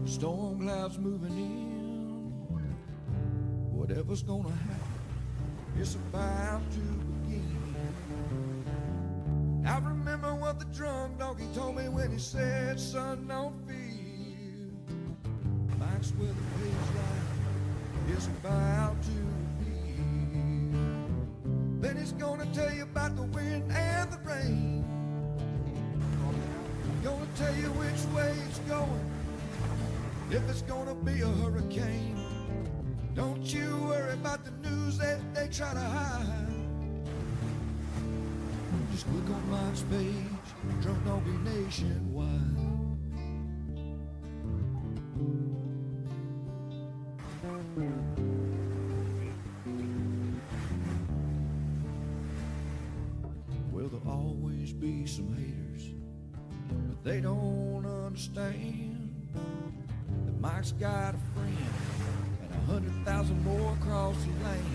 Storm clouds moving in. Whatever's gonna happen, it's about to begin. I remember what the drunk donkey told me when he said, son, don't fear. Mike's where the pig's life is about to begin. Then he's gonna tell you about the wind and the rain. Gonna tell you which way it's going, if it's gonna be a hurricane. Don't you worry about the news that they try to hide. Just look on Mike's page, Drunk Donkey Nationwide. Well, there'll always be some haters, but they don't understand that Mike's got a friend and 100,000 more across the land.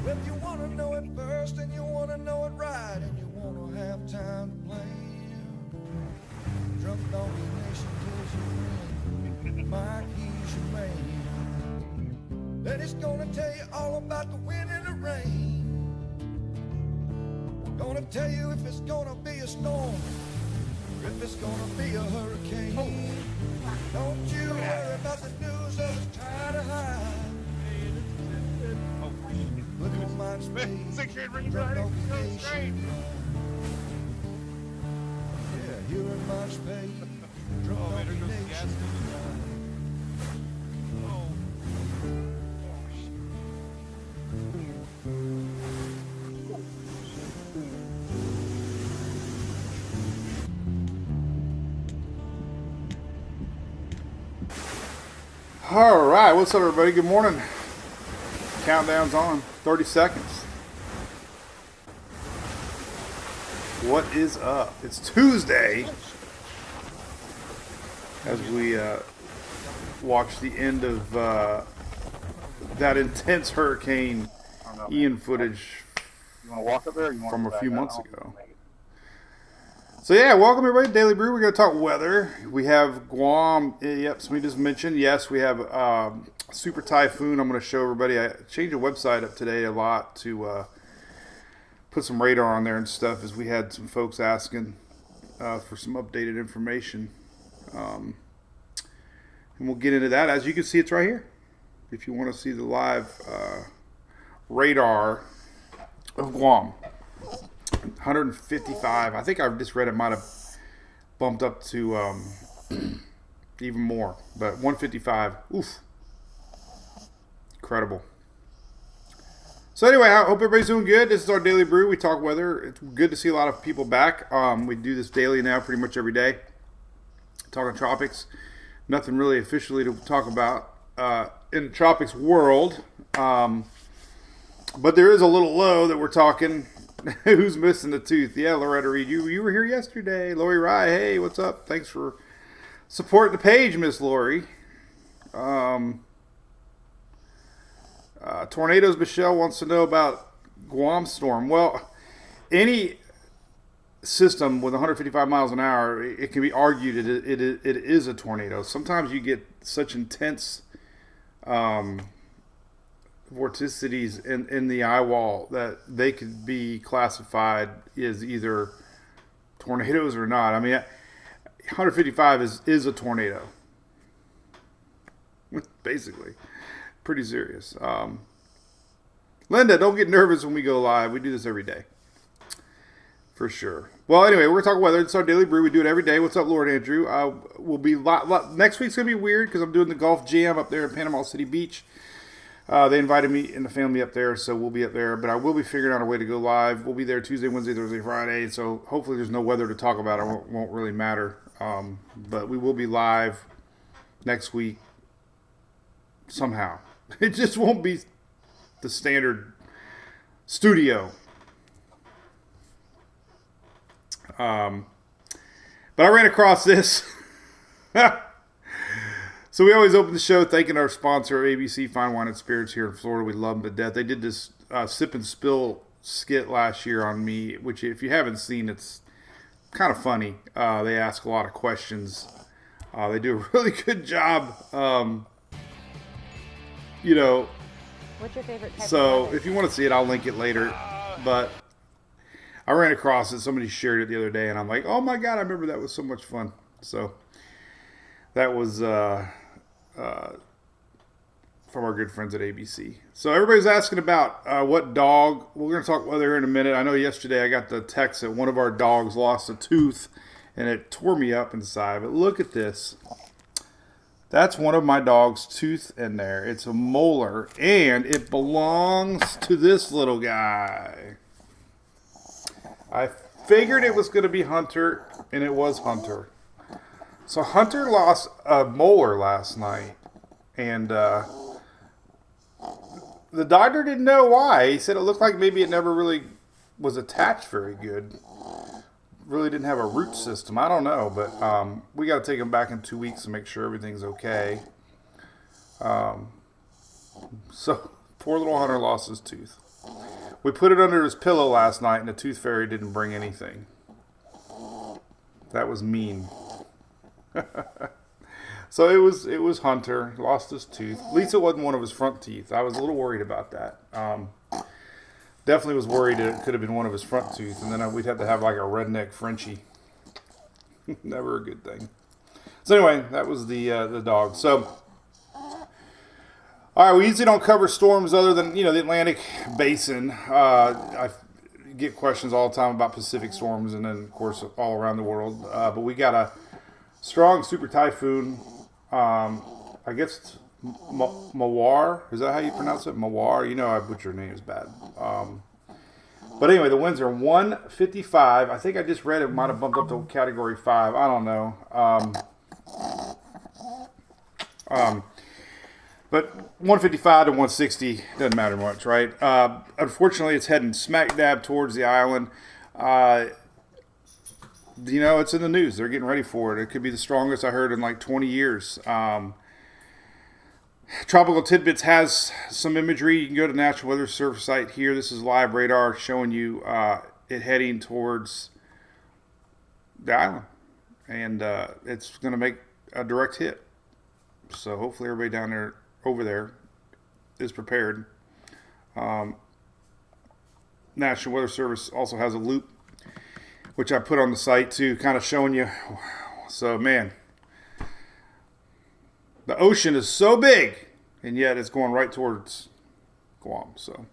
Well, if you want to know it first and you want to know it right and you want to have time to plan, Drunk Donkey Nation tells your friend Mike, he's your man. Then he's gonna tell you all about the wind and the rain. Gonna tell you if it's gonna be a storm, if it's gonna be a hurricane. Don't you worry about the news that it's trying to hide. Look on Mike's page, Drunk Donkey Nation. Yeah, here on Mike's page, Drunk Donkey Nation. All right, what's up, everybody? Good morning. Countdown's on. 30 seconds. What is up? It's Tuesday as we watch the end of that intense Hurricane Ian footage from a few months ago. So yeah, welcome everybody to Daily Brew. We're going to talk weather. We have Guam. Yep, so we just mentioned. Yes, we have super typhoon. I'm going to show everybody. I changed the website up today a lot to put some radar on there and stuff, as we had some folks asking for some updated information. And we'll get into that. As you can see, it's right here. If you want to see the live radar of Guam. 155. I think I just read it might have bumped up to even more, but 155. Oof, incredible. So anyway, I hope everybody's doing good. This is our Daily Brew. We talk weather. It's good to see a lot of people back. We do this daily now, pretty much every day. Talking tropics. Nothing really officially to talk about in the tropics world, but there is a little low that we're talking. Who's missing a tooth? Yeah, Loretta Reed, you were here yesterday. Lori Rye, hey, what's up? Thanks for supporting the page, Miss Lori. Tornadoes, Michelle wants to know about Guam storm. Well, any system with 155 miles an hour, it can be argued it is a tornado. Sometimes you get such intense vorticities in the eye wall that they could be classified as either tornadoes or not. I mean, 155 is a tornado, basically. Pretty serious. Linda, don't get nervous when we go live. We do this every day, for sure. Well, anyway, we're talking weather. It's our Daily Brew. We do it every day. What's up, Lord Andrew? We'll be next week's gonna be weird because I'm doing the golf jam up there in Panama City Beach. They invited me and the family up there, so we'll be up there. But I will be figuring out a way to go live. We'll be there Tuesday, Wednesday, Thursday, Friday. So hopefully there's no weather to talk about. It won't really matter. But we will be live next week somehow. It just won't be the standard studio. But I ran across this. So we always open the show thanking our sponsor, ABC Fine Wine and Spirits here in Florida. We love them to death. They did this sip and spill skit last year on me, which if you haven't seen, it's kind of funny. They ask a lot of questions They do a really good job. What's your favorite type So of if you want to see it, I'll link it later. But I ran across it. Somebody shared it the other day, and I'm like, oh my God, I remember that was so much fun. So that was from our good friends at ABC. So everybody's asking about what dog. We're going to talk weather here in a minute. I know yesterday I got the text that one of our dogs lost a tooth, and it tore me up inside. But look at this. That's one of my dog's tooth in there. It's a molar, and it belongs to this little guy. I figured it was going to be Hunter, and it was Hunter. So Hunter lost a molar last night, and the doctor didn't know why. He said it looked like maybe it never really was attached very good. Really didn't have a root system. I don't know, but we got to take him back in 2 weeks to make sure everything's okay. So poor little Hunter lost his tooth. We put it under his pillow last night, and the tooth fairy didn't bring anything. That was mean. So it was Hunter, lost his tooth. At least it wasn't one of his front teeth. I was a little worried about that. Definitely was worried it could have been one of his front teeth, and then we'd have to have like a redneck Frenchie. Never a good thing. So anyway, that was the dog. So, all right, we usually don't cover storms other than the Atlantic Basin. I get questions all the time about Pacific storms, and then of course all around the world. But we got a strong super typhoon. I guess it's Mawar. Is that how you pronounce it? Mawar. I butcher names bad. But anyway, the winds are 155. I think I just read it might have bumped up to category 5. I don't know. But 155 to 160 doesn't matter much, right? Unfortunately, it's heading smack dab towards the island. It's in the news. They're getting ready for it. It could be the strongest I heard in like 20 years. Tropical Tidbits has some imagery. You can go to the National Weather Service site here. This is live radar showing you it heading towards the island. And it's going to make a direct hit. So hopefully everybody over there is prepared. National Weather Service also has a loop, which I put on the site too, kind of showing you. So, man, the ocean is so big, and yet it's going right towards Guam. So,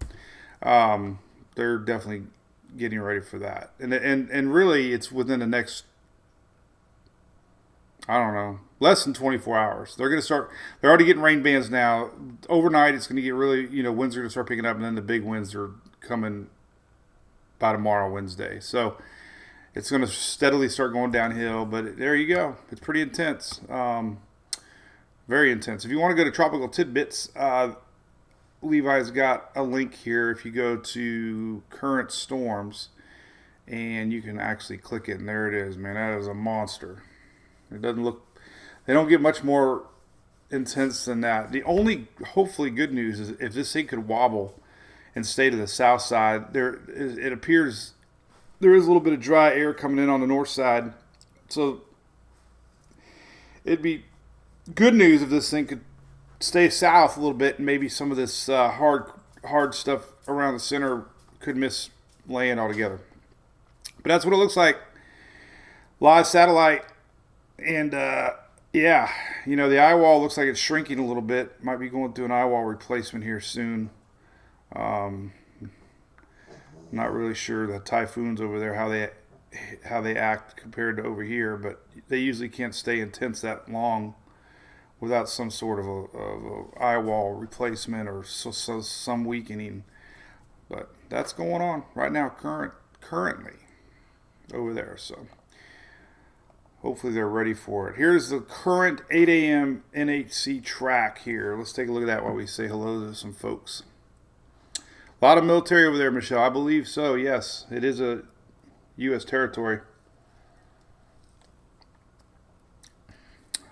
they're definitely getting ready for that. And really, it's within the next, I don't know, less than 24 hours. They're going to start, they're already getting rain bands now. Overnight, it's going to get really, winds are going to start picking up, and then the big winds are coming by tomorrow, Wednesday. So, it's going to steadily start going downhill, but there you go. It's pretty intense. Very intense. If you want to go to Tropical Tidbits, Levi's got a link here. If you go to current storms, and you can actually click it, and there it is, man. That is a monster. It doesn't look, they don't get much more intense than that. The only, hopefully, good news is if this thing could wobble and stay to the south side, it appears there is a little bit of dry air coming in on the north side. So it'd be good news if this thing could stay south a little bit, and maybe some of this hard stuff around the center could miss land altogether. But that's what it looks like. Live satellite. And, the eye wall looks like it's shrinking a little bit. Might be going through an eye wall replacement here soon. Not really sure the typhoons over there how they act compared to over here, but they usually can't stay intense that long without some sort of a eye wall replacement or some weakening. But that's going on right now, currently over there. So hopefully they're ready for it. Here's the current 8 a.m. NHC track here. Let's take a look at that while we say hello to some folks. A lot of military over there, Michelle. I believe so, yes. It is a U.S. territory.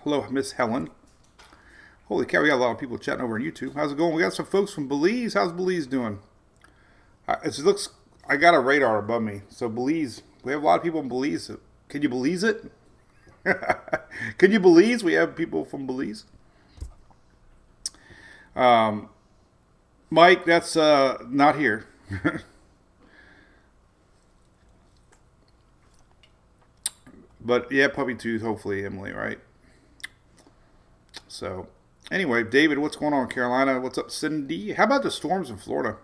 Hello, Miss Helen. Holy cow, we got a lot of people chatting over on YouTube. How's it going? We got some folks from Belize. How's Belize doing? I got a radar above me. So Belize, we have a lot of people in Belize. Can you Belize it? Can you Belize? We have people from Belize. Mike, that's not here. But yeah, puppy tooth, hopefully, Emily, right? So, anyway, David, what's going on, Carolina? What's up, Cindy? How about the storms in Florida?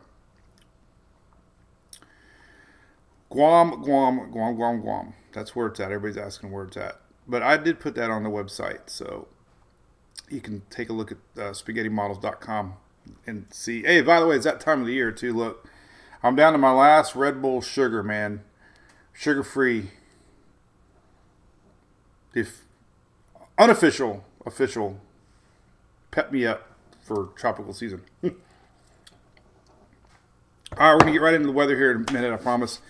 Guam. That's where it's at. Everybody's asking where it's at. But I did put that on the website, so you can take a look at spaghettymodels.com and see. Hey, by the way, it's that time of the year, too. Look, I'm down to my last Red Bull sugar, man. Sugar-free. If official, pep me up for tropical season. All right, we're going to get right into the weather here in a minute, I promise.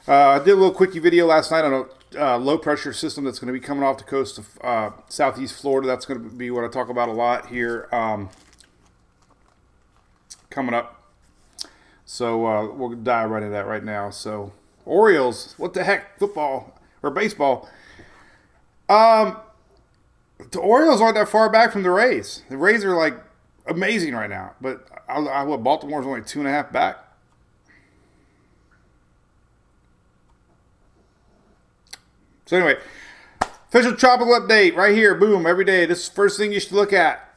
I did a little quickie video last night on a low pressure system that's going to be coming off the coast of southeast Florida. That's going to be what I talk about a lot here coming up. So we'll dive right into that right now. So Orioles, what the heck, football or baseball? The Orioles aren't that far back from the Rays. The Rays are like amazing right now, but Baltimore's only 2.5 back. So anyway, official tropical update right here. Boom, every day. This is the first thing you should look at.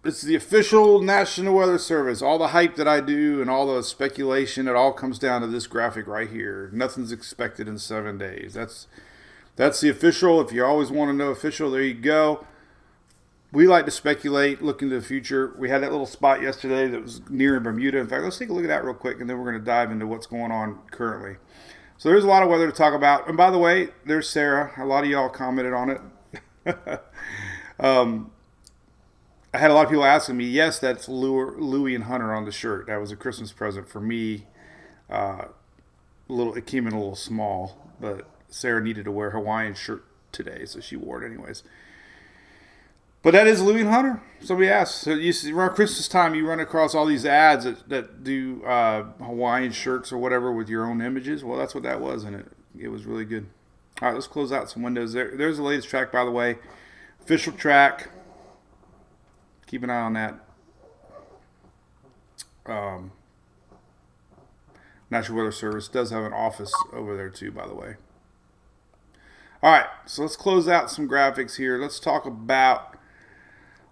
This is the official National Weather Service. All the hype that I do and all the speculation, it all comes down to this graphic right here. Nothing's expected in 7 days. That's the official. If you always want to know official, there you go. We like to speculate, look into the future. We had that little spot yesterday that was near Bermuda. In fact, let's take a look at that real quick, and then we're going to dive into what's going on currently. So there's a lot of weather to talk about. And by the way, there's Sarah. A lot of y'all commented on it. I had a lot of people asking me, yes, that's Louie and Hunter on the shirt. That was a Christmas present for me. It came in a little small, but Sarah needed to wear a Hawaiian shirt today, so she wore it anyways. But that is Louie and Hunter. Somebody asked. So you see, around Christmas time, you run across all these ads that do Hawaiian shirts or whatever with your own images. Well, that's what that was, and it was really good. All right, let's close out some windows. There's the latest track, by the way. Official track. Keep an eye on that. National Weather Service does have an office over there too, by the way. All right, so let's close out some graphics here. Let's talk about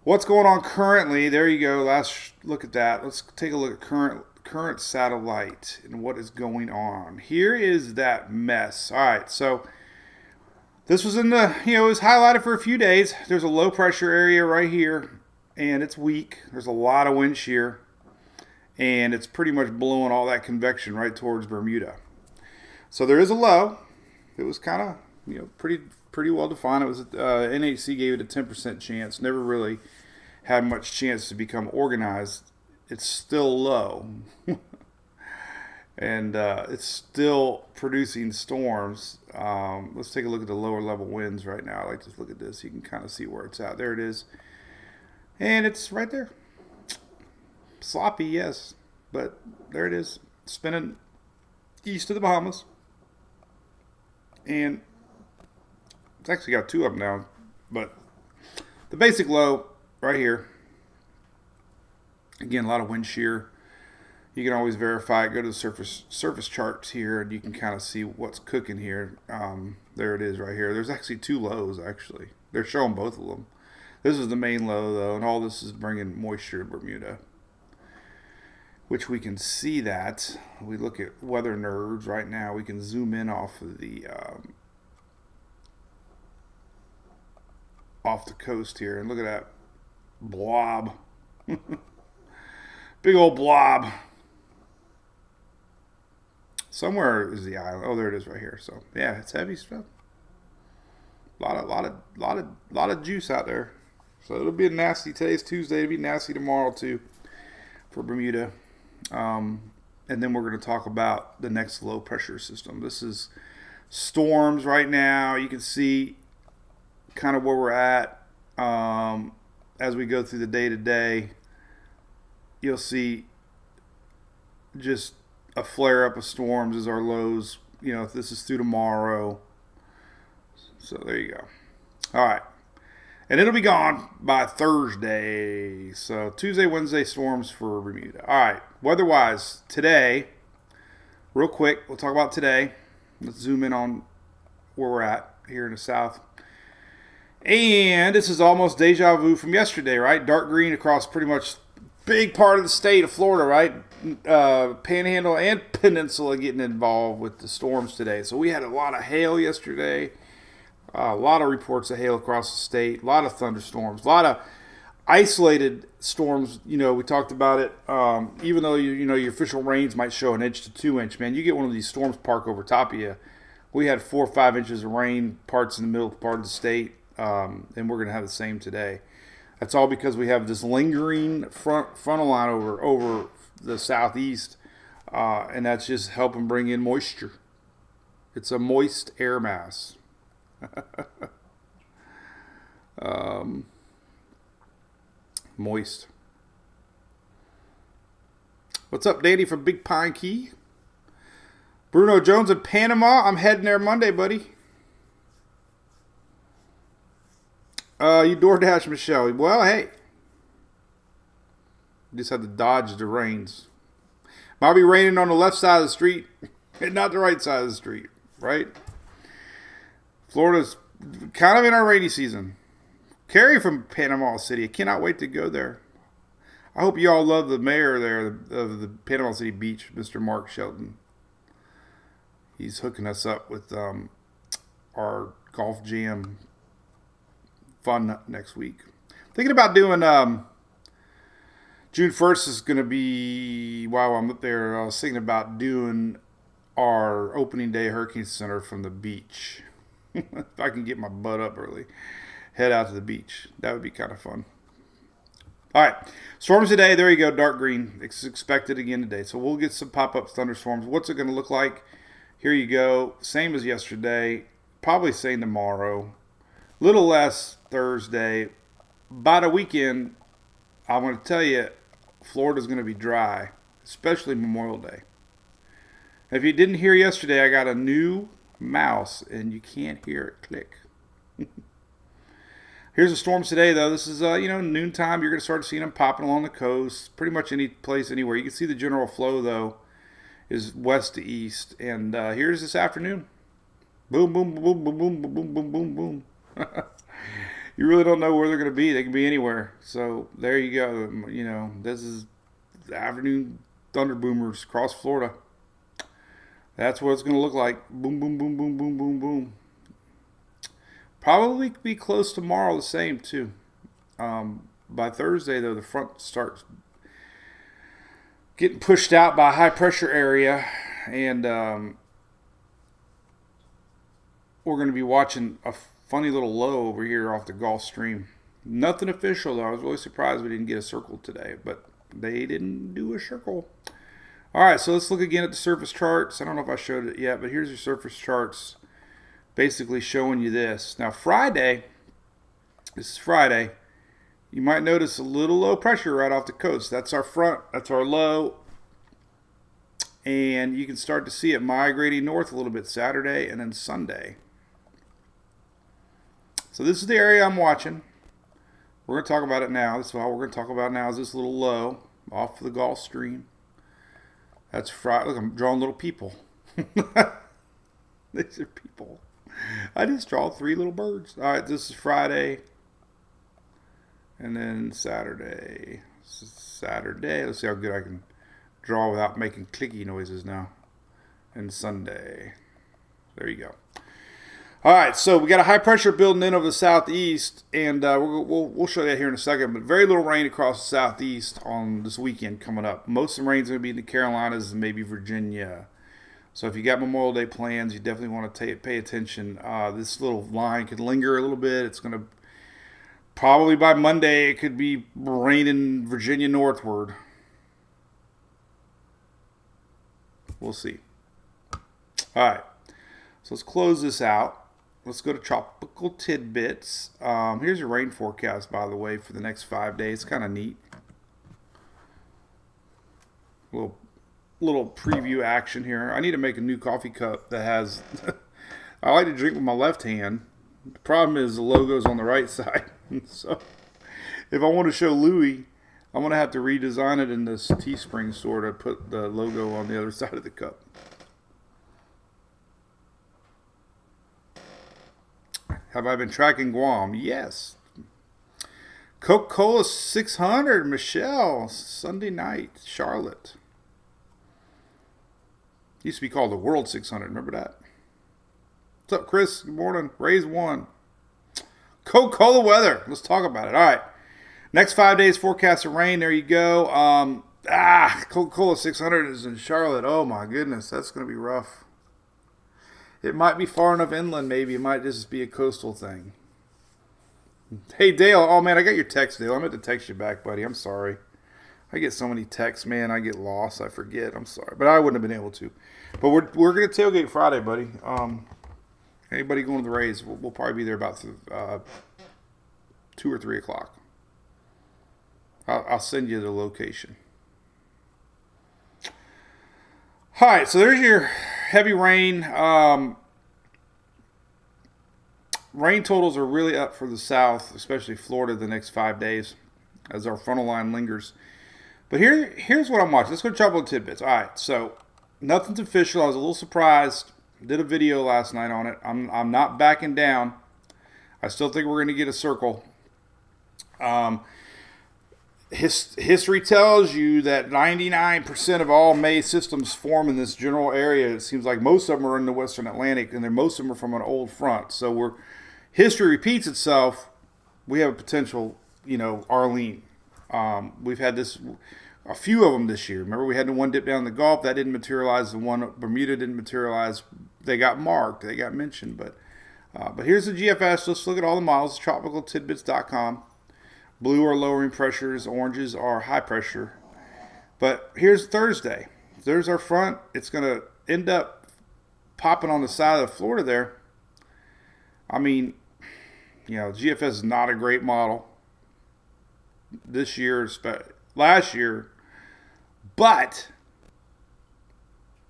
what's going on currently. There you go. Last look at that. Let's take a look at current satellite and what is going on. Here is that mess. All right, so this was in the, it was highlighted for a few days. There's a low pressure area right here, and it's weak. There's a lot of wind shear, and it's pretty much blowing all that convection right towards Bermuda. So there is a low. It was kind of, pretty well defined. It was NHC gave it a 10% chance. Never really had much chance to become organized. It's still low, and it's still producing storms. Let's take a look at the lower level winds right now. I like to look at this. You can kind of see where it's at. There it is, and it's right there. Sloppy, yes, but there it is, spinning east of the Bahamas, and it's actually got two of them now, but the basic low right here. Again, a lot of wind shear. You can always verify it. Go to the surface charts here, and you can kind of see what's cooking here. There it is right here. There's actually two lows, actually. They're showing both of them. This is the main low, though, and all this is bringing moisture to Bermuda, which we can see that. We look at weather nerves right now. We can zoom in off of the coast here, and look at that blob. Big old blob. Somewhere is the island. Oh, there it is right here. So yeah, it's heavy stuff. Lot of juice out there. So it'll be a nasty. Today's Tuesday. It'll be nasty tomorrow too for Bermuda. And then we're going to talk about the next low pressure system. This is storms right now. You can see kind of where we're at as we go through the day to day. You'll see just a flare up of storms as our lows. If this is through tomorrow. So there you go. All right. And it'll be gone by Thursday. So Tuesday, Wednesday storms for Bermuda. All right. Weather-wise, today, real quick, we'll talk about today. Let's zoom in on where we're at here in the south. And this is almost deja vu from yesterday, right? Dark green across pretty much big part of the state of Florida, right? Panhandle and Peninsula getting involved with the storms today. So we had a lot of hail yesterday. A lot of reports of hail across the state. A lot of thunderstorms. A lot of isolated storms. You know, we talked about it. Even though your official rains might show 1 inch to 2 inch, man, you get one of these storms park over top of you. We had 4 or 5 inches of rain, parts in the middle part of the state, and we're going to have the same today. That's all because we have this lingering frontal line over the southeast, and that's just helping bring in moisture. It's a moist air mass. Moist. What's up, Danny from Big Pine Key? Bruno Jones in Panama. I'm heading there Monday, buddy. You DoorDash Michelle. Well, hey. Just had to dodge the rains. Might be raining on the left side of the street and not the right side of the street, right? Florida's kind of in our rainy season. Carrie from Panama City. I cannot wait to go there. I hope you all love the mayor there of the Panama City Beach, Mr. Mark Shelton. He's hooking us up with our golf jam fun next week. Thinking about doing June 1st is going to be, while I'm up there, I was thinking about doing our opening day Hurricane Center from the beach. If I can get my butt up early, head out to the beach. That would be kind of fun. All right. Storms today. There you go. Dark green. It's expected again today. So we'll get some pop-up thunderstorms. What's it going to look like? Here you go. Same as yesterday. Probably same tomorrow. Little less Thursday. By the weekend, I want to tell you, Florida's going to be dry, especially Memorial Day. If you didn't hear yesterday, I got a new mouse, and you can't hear it click. Here's the storms today, though. This is, noontime. You're going to start seeing them popping along the coast. Pretty much any place, anywhere. You can see the general flow, though, is west to east. And here's this afternoon. Boom, boom, boom, boom, boom, boom, boom, boom, boom, boom. You really don't know where they're going to be. They can be anywhere. So there you go. This is the afternoon thunder boomers across Florida. That's what it's going to look like. Boom, boom, boom, boom, boom, boom, boom. Probably be close tomorrow, the same too. By Thursday, though, the front starts getting pushed out by a high pressure area, and we're going to be watching a funny little low over here off the Gulf Stream. Nothing official, though. I was really surprised we didn't get a circle today, but they didn't do a circle. All right, so let's look again at the surface charts. I don't know if I showed it yet, but here's your surface charts basically showing you this. Now, this is Friday, you might notice a little low pressure right off the coast. That's our front, that's our low, and you can start to see it migrating north a little bit Saturday and then Sunday. So this is the area I'm watching. We're going to talk about it now. This is all we're going to talk about now is this little low off the Gulf Stream. That's Friday. Look, I'm drawing little people. These are people. I just draw 3 little birds. All right, this is Friday. And then Saturday. Let's see how good I can draw without making clicky noises now. And Sunday. There you go. All right, so we got a high pressure building in over the southeast, and we'll show that here in a second. But very little rain across the southeast on this weekend coming up. Most of the rain's going to be in the Carolinas and maybe Virginia. So if you got Memorial Day plans, you definitely want to pay attention. This little line could linger a little bit. It's going to probably by Monday it could be raining Virginia northward. We'll see. All right, so let's close this out. Let's go to tropical tidbits. Here's your rain forecast, by the way, for the next 5 days. Kind of neat. Little preview action here. I need to make a new coffee cup that has. I like to drink with my left hand, The problem is the logo's on the right side. So if I want to show Louis, I'm going to have to redesign it in this Teespring store to put the logo on the other side of the cup. Have I been tracking Guam? Yes. Coca-Cola 600, Michelle, Sunday night, Charlotte. Used to be called the World 600. Remember that? What's up, Chris? Good morning. Raise one. Coca-Cola weather. Let's talk about it. All right. Next 5 days forecast of rain. There you go. Coca-Cola 600 is in Charlotte. Oh, my goodness. That's going to be rough. It might be far enough inland, maybe. It might just be a coastal thing. Hey, Dale. Oh, man, I got your text, Dale. I meant to text you back, buddy. I'm sorry. I get so many texts, man. I get lost. I forget. I'm sorry. But I wouldn't have been able to. But we're going to tailgate Friday, buddy. Anybody going to the Rays, we'll probably be there about 2 or 3 o'clock. I'll send you the location. All right, so there's your heavy rain. Rain totals are really up for the South, especially Florida, the next 5 days as our frontal line lingers. But here's what I'm watching. Let's go trouble tidbits. All right, so nothing's official. I was a little surprised. Did a video last night on it. I'm not backing down. I still think we're going to get a circle. History tells you that 99% of all May systems form in this general area. It seems like most of them are in the Western Atlantic, and most of them are from an old front. So history repeats itself. We have a potential, Arlene. We've had a few of them this year. Remember, we had the one dip down the Gulf. That didn't materialize. The one Bermuda didn't materialize. They got marked. They got mentioned. But here's the GFS. Let's look at all the models. TropicalTidbits.com. Blue are lowering pressures. Oranges are high pressure. But here's Thursday. There's our front. It's going to end up popping on the side of Florida there. I mean, GFS is not a great model this year, last year, but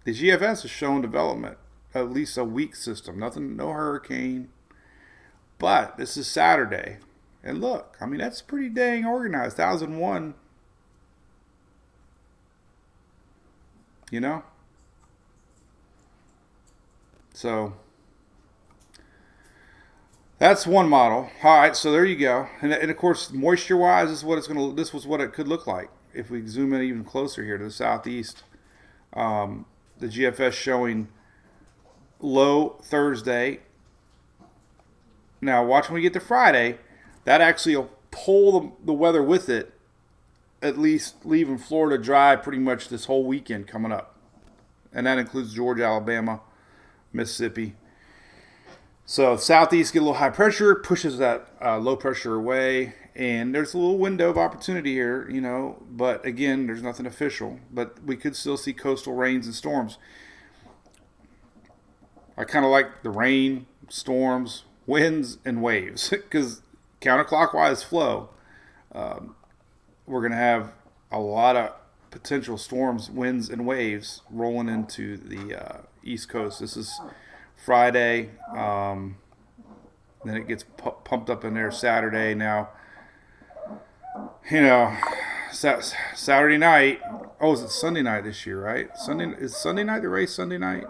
the GFS has shown development, at least a weak system. No hurricane, but this is Saturday, and look, I mean, that's pretty dang organized. 1001, so that's one model. All right, so there you go. And of course, moisture-wise, this was what it could look like if we zoom in even closer here to the southeast. The GFS showing low Thursday. Now, watch when we get to Friday. That actually will pull the weather with it, at least leaving Florida dry pretty much this whole weekend coming up. And that includes Georgia, Alabama, Mississippi. So southeast get a little high pressure, pushes that low pressure away, and there's a little window of opportunity here, but again, there's nothing official. But we could still see coastal rains and storms. I kind of like the rain, storms, winds, and waves because counterclockwise flow. We're going to have a lot of potential storms, winds, and waves rolling into the East Coast. This is Friday, then it gets pumped up in there Saturday. Now, Saturday night. Oh, is it Sunday night this year, right? Is Sunday night the race? Sunday night?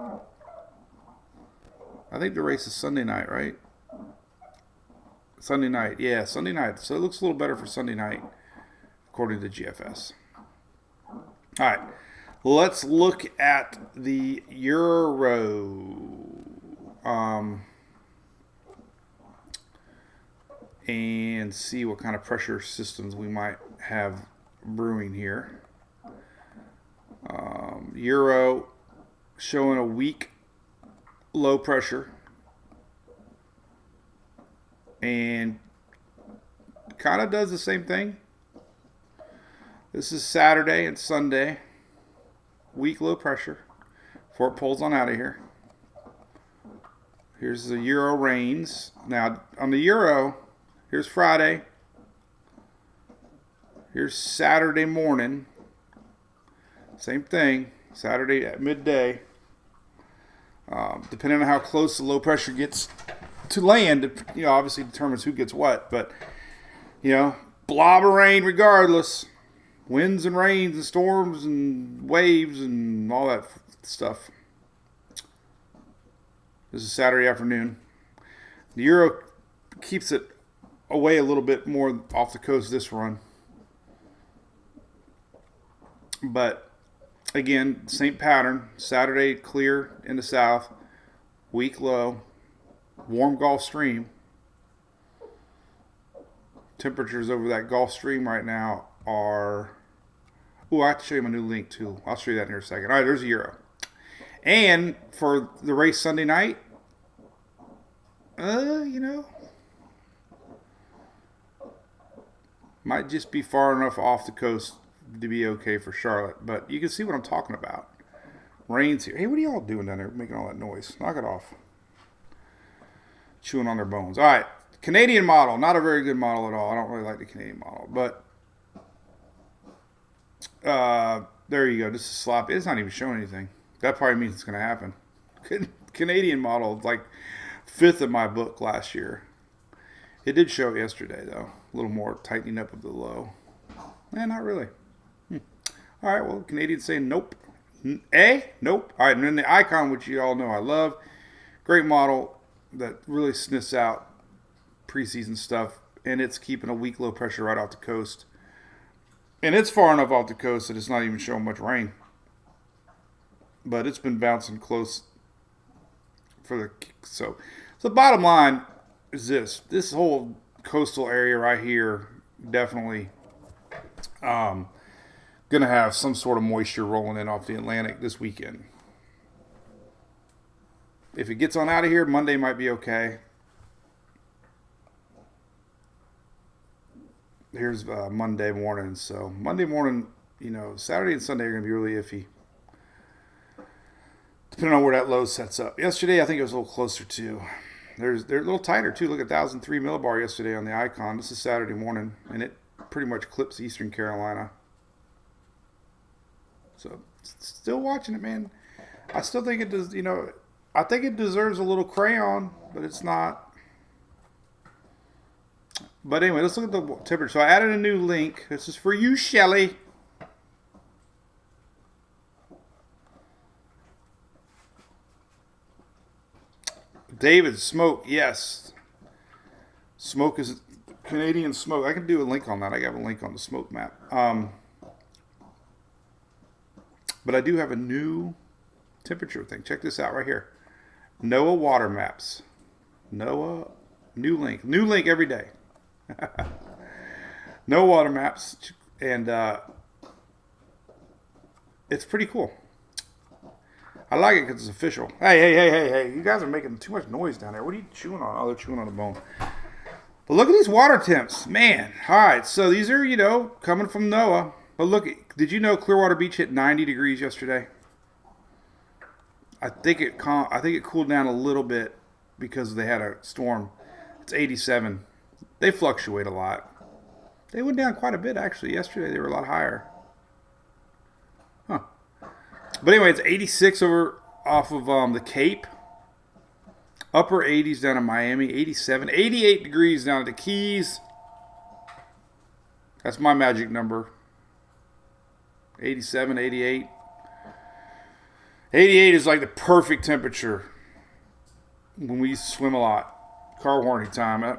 I think the race is Sunday night, right? Sunday night, yeah, Sunday night. So it looks a little better for Sunday night, according to the GFS. All right, let's look at the Euro. And see what kind of pressure systems we might have brewing here. Euro showing a weak low pressure and kind of does the same thing. This is Saturday and Sunday, weak low pressure before it pulls on out of here. Here's the Euro rains. Now, on the Euro, here's Friday. Here's Saturday morning. Same thing. Saturday at midday. Depending on how close the low pressure gets to land, obviously determines who gets what. But, blob of rain regardless. Winds and rains and storms and waves and all that stuff. This is Saturday afternoon. The Euro keeps it away a little bit more off the coast this run. But, again, same pattern. Saturday, clear in the south. Weak low. Warm Gulf Stream. Temperatures over that Gulf Stream right now are... I have to show you my new link, too. I'll show you that in here a second. All right, there's a Euro. And for the race Sunday night, might just be far enough off the coast to be okay for Charlotte. But you can see what I'm talking about. Rain's here. Hey, what are y'all doing down there making all that noise? Knock it off. Chewing on their bones. All right. Canadian model. Not a very good model at all. I don't really like the Canadian model. But there you go. This is sloppy. It's not even showing anything. That probably means it's going to happen. Canadian model, like 5th in my book last year. It did show yesterday, though. A little more tightening up of the low. Not really. All right, well, Canadians saying nope. Nope. All right, and then the Icon, which you all know I love. Great model that really sniffs out preseason stuff. And it's keeping a weak low pressure right off the coast. And it's far enough off the coast that it's not even showing much rain. But it's been bouncing close for the... So the bottom line is this. This whole coastal area right here definitely going to have some sort of moisture rolling in off the Atlantic this weekend. If it gets on out of here, Monday might be okay. Here's Monday morning. So Monday morning, Saturday and Sunday are going to be really iffy. Depending on where that low sets up. Yesterday, I think it was a little closer too. They're a little tighter too. Look at 1,003 millibar yesterday on the Icon. This is Saturday morning, and it pretty much clips Eastern Carolina. So, still watching it, man. I still think it does, I think it deserves a little crayon, but it's not. But anyway, let's look at the temperature. So I added a new link. This is for you, Shelly. David, smoke, yes. Smoke is Canadian smoke. I can do a link on that. I have a link on the smoke map. But I do have a new temperature thing. Check this out right here. NOAA water maps. NOAA, new link. New link every day. No water maps. And it's pretty cool. I like it because it's official. Hey. You guys are making too much noise down there. What are you chewing on? Oh, they're chewing on a bone. But look at these water temps. Man. All right. So these are, coming from NOAA. But look, did you know Clearwater Beach hit 90 degrees yesterday? I think it cooled down a little bit because they had a storm. It's 87. They fluctuate a lot. They went down quite a bit, actually. Yesterday, they were a lot higher. Huh. But anyway, it's 86 off of the Cape. Upper 80s down in Miami. 87. 88 degrees down at the Keys. That's my magic number. 87, 88. 88 is like the perfect temperature when we used to swim a lot. Car warranty time.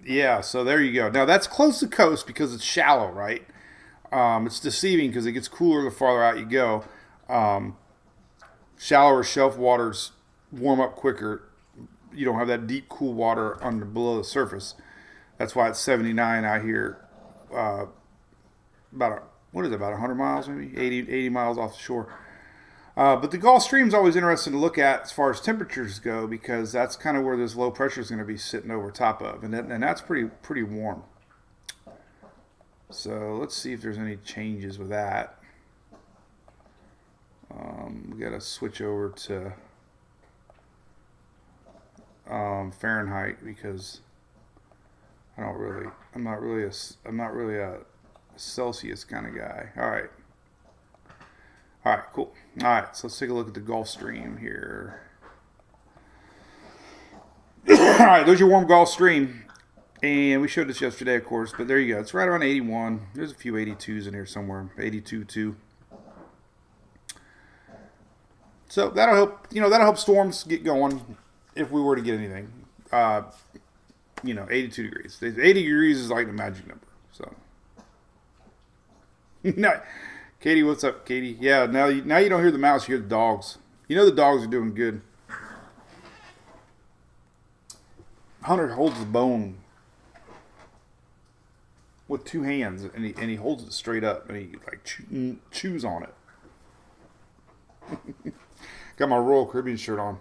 Yeah, so there you go. Now that's close to coast because it's shallow, right? It's deceiving because it gets cooler the farther out you go. Shallower shelf waters warm up quicker. You don't have that deep, cool water below the surface. That's why it's 79 out here. About 100 miles, maybe 80 miles off the shore. But the Gulf Stream's always interesting to look at as far as temperatures go because that's kind of where this low pressure is going to be sitting over top of, and that's pretty warm. So let's see if there's any changes with that. We got to switch over to Fahrenheit because I'm not really a Celsius kind of guy. All right. All right, cool. All right, so let's take a look at the Gulf Stream here. All right, there's your warm Gulf Stream. And we showed this yesterday, of course, but there you go. It's right around 81. There's a few 82s in here somewhere. 82 too. So that'll help, that'll help storms get going if we were to get anything. 82 degrees. 80 degrees is like the magic number. So, no, Katie, what's up, Katie? Yeah, now you don't hear the mouse, you hear the dogs. You know the dogs are doing good. Hunter holds the bone with two hands, and he holds it straight up, and he like chews on it. Got my Royal Caribbean shirt on.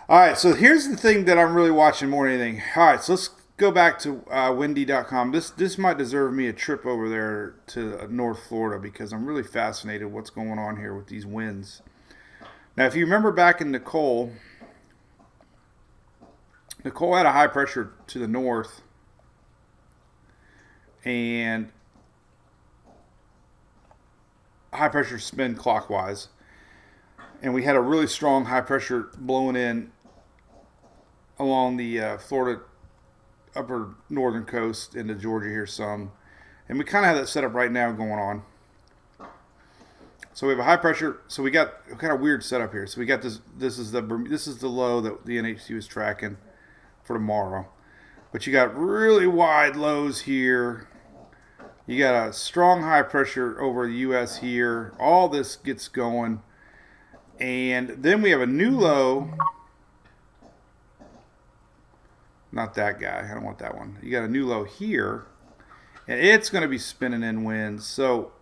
All right, so here's the thing that I'm really watching more than anything. All right, so let's go back to windy.com. This might deserve me a trip over there to North Florida because I'm really fascinated what's going on here with these winds. Now, if you remember back in Nicole had a high pressure to the north, and high pressure spin clockwise. And we had a really strong high pressure blowing in along the Florida upper northern coast into Georgia here some. And we kind of have that setup right now going on. So we have a high pressure. So we got a kind of weird setup here. So we got this. This is the low that the NHC was tracking for tomorrow. But you got really wide lows here. You got a strong high pressure over the U.S. here. All this gets going. And then we have a new low. Not that guy. I don't want that one. You got a new low here. And it's going to be spinning in winds. So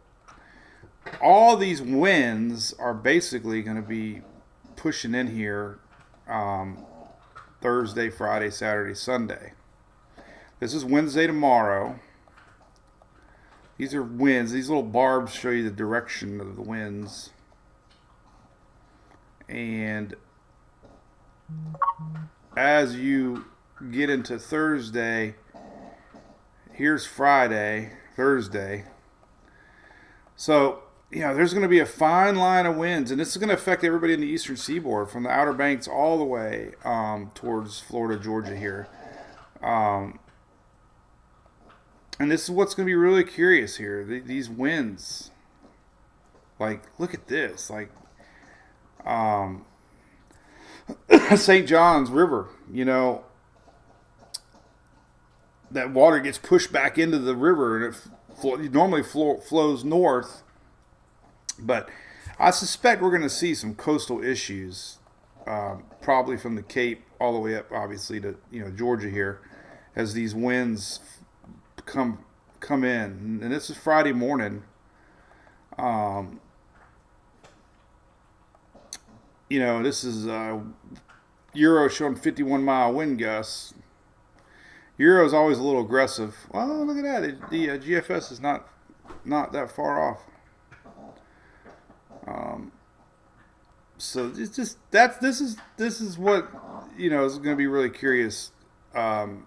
all these winds are basically going to be pushing in here Thursday, Friday, Saturday, Sunday. This is Wednesday tomorrow. These are winds. These little barbs show you the direction of the winds. And as you get into Thursday, here's Friday, Thursday. So, there's going to be a fine line of winds, and this is going to affect everybody in the eastern seaboard from the Outer Banks all the way towards Florida, Georgia here. And this is what's going to be really curious here. These winds. Like, look at this. Like, St. John's River, that water gets pushed back into the river, and it normally flows north. But I suspect we're going to see some coastal issues, probably from the Cape all the way up, obviously, to Georgia here, as these winds come in. And this is Friday morning. This is Euro showing 51-mile wind gusts. Euro is always a little aggressive. Well, look at that. The GFS is not that far off. So it's just this is what is going to be really curious to